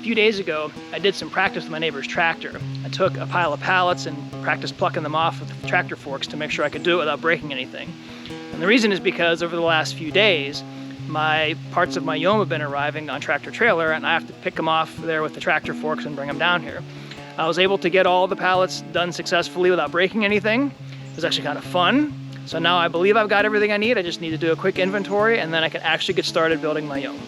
few days ago, I did some practice with my neighbor's tractor. I took a pile of pallets and practiced plucking them off with the tractor forks to make sure I could do it without breaking anything. And the reason is because over the last few days, my parts of my Yome have been arriving on tractor trailer, and I have to pick them off there with the tractor forks and bring them down here. I was able to get all the pallets done successfully without breaking anything. It was actually kind of fun. So now I believe I've got everything I need. I just need to do a quick inventory, and then I can actually get started building my Yome.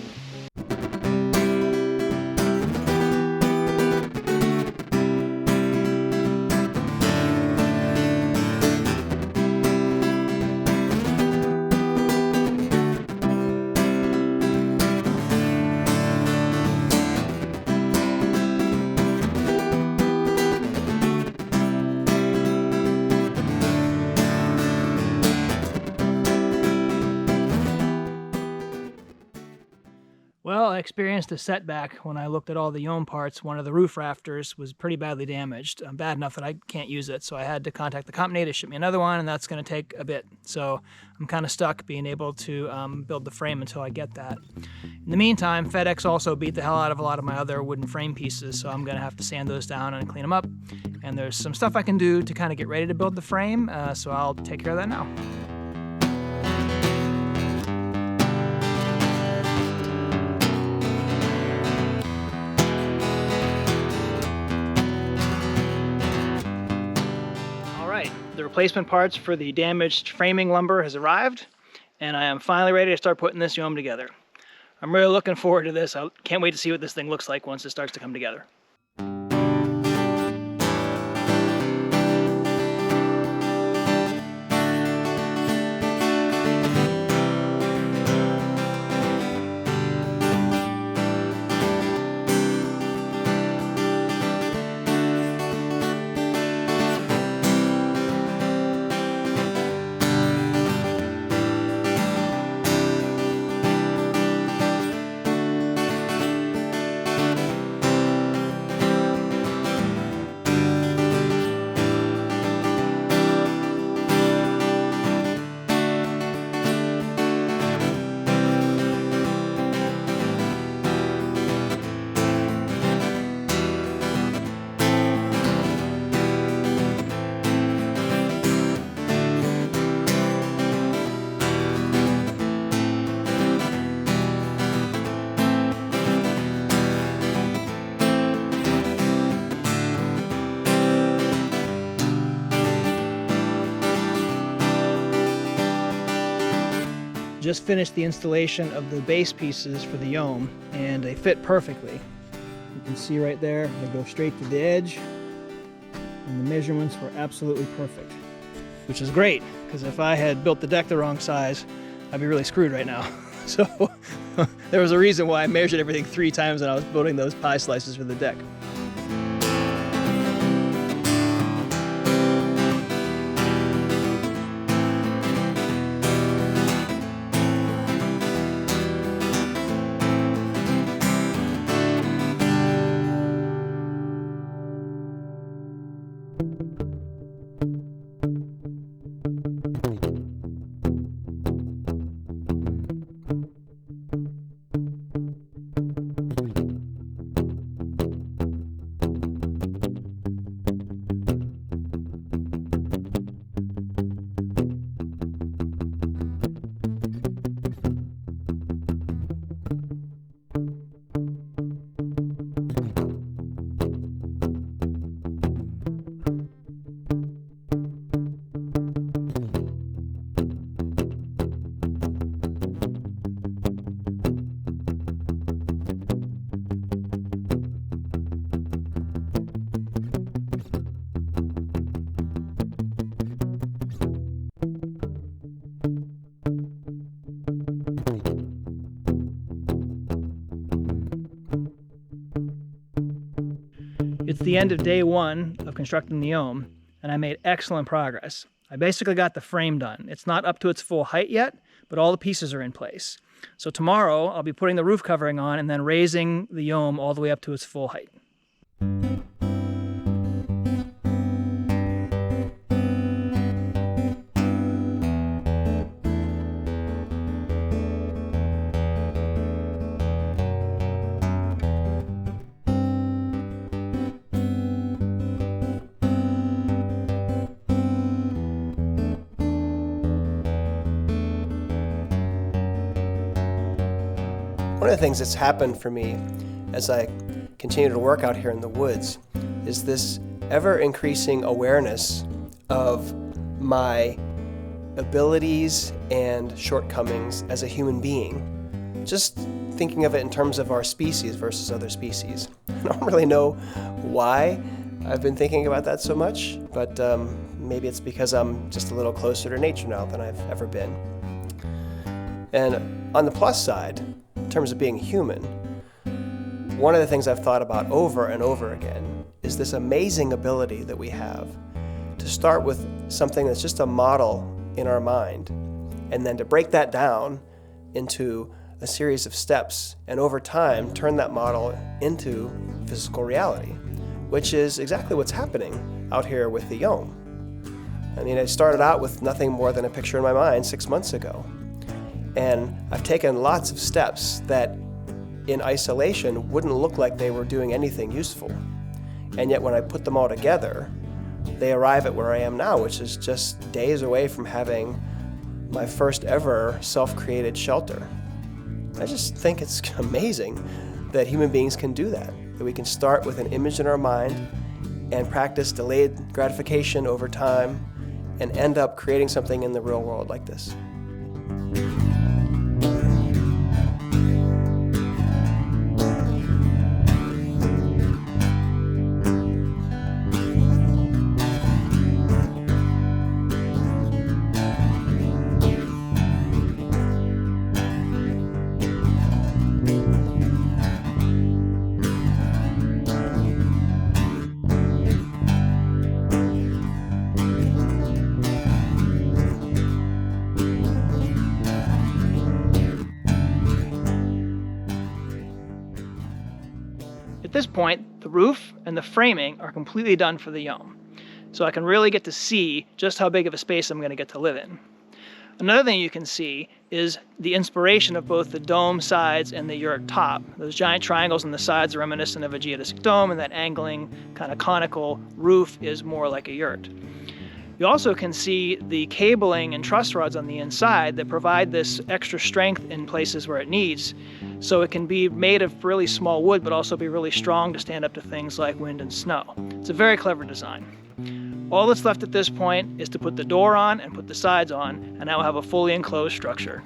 Well, I experienced a setback when I looked at all the Yome parts. One of the roof rafters was pretty badly damaged, bad enough that I can't use it. So I had to contact the company to ship me another one, and that's going to take a bit. So I'm kind of stuck being able to build the frame until I get that. In the meantime, FedEx also beat the hell out of a lot of my other wooden frame pieces, so I'm going to have to sand those down and clean them up. And there's some stuff I can do to kind of get ready to build the frame, so I'll take care of that now. The replacement parts for the damaged framing lumber has arrived, and I am finally ready to start putting this Yome together. I'm really looking forward to this. I can't wait to see what this thing looks like once it starts to come together. Just finished the installation of the base pieces for the Yome, and they fit perfectly. You can see right there, they go straight to the edge, and the measurements were absolutely perfect, which is great, because if I had built the deck the wrong size, I'd be really screwed right now. So there was a reason why I measured everything 3 times when I was building those pie slices for the deck. It's the end of day 1 of constructing the Yome, and I made excellent progress. I basically got the frame done. It's not up to its full height yet, but all the pieces are in place. So tomorrow I'll be putting the roof covering on and then raising the Yome all the way up to its full height. One of the things that's happened for me as I continue to work out here in the woods is this ever-increasing awareness of my abilities and shortcomings as a human being. Just thinking of it in terms of our species versus other species. I don't really know why I've been thinking about that so much, but maybe it's because I'm just a little closer to nature now than I've ever been. And on the plus side, in terms of being human, one of the things I've thought about over and over again is this amazing ability that we have to start with something that's just a model in our mind, and then to break that down into a series of steps, and over time turn that model into physical reality, which is exactly what's happening out here with the Yome. I mean, I started out with nothing more than a picture in my mind 6 months ago, and I've taken lots of steps that in isolation wouldn't look like they were doing anything useful, and yet when I put them all together, they arrive at where I am now, which is just days away from having my first ever self-created shelter. I just think it's amazing that human beings can do that we can start with an image in our mind and practice delayed gratification over time and end up creating something in the real world like this. At this point, the roof and the framing are completely done for the Yome, so I can really get to see just how big of a space I'm going to get to live in. Another thing you can see is the inspiration of both the dome sides and the yurt top. Those giant triangles on the sides are reminiscent of a geodesic dome, and that angling kind of conical roof is more like a yurt. You also can see the cabling and truss rods on the inside that provide this extra strength in places where it needs, so it can be made of really small wood but also be really strong to stand up to things like wind and snow. It's a very clever design. All that's left at this point is to put the door on and put the sides on, and now we'll have a fully enclosed structure.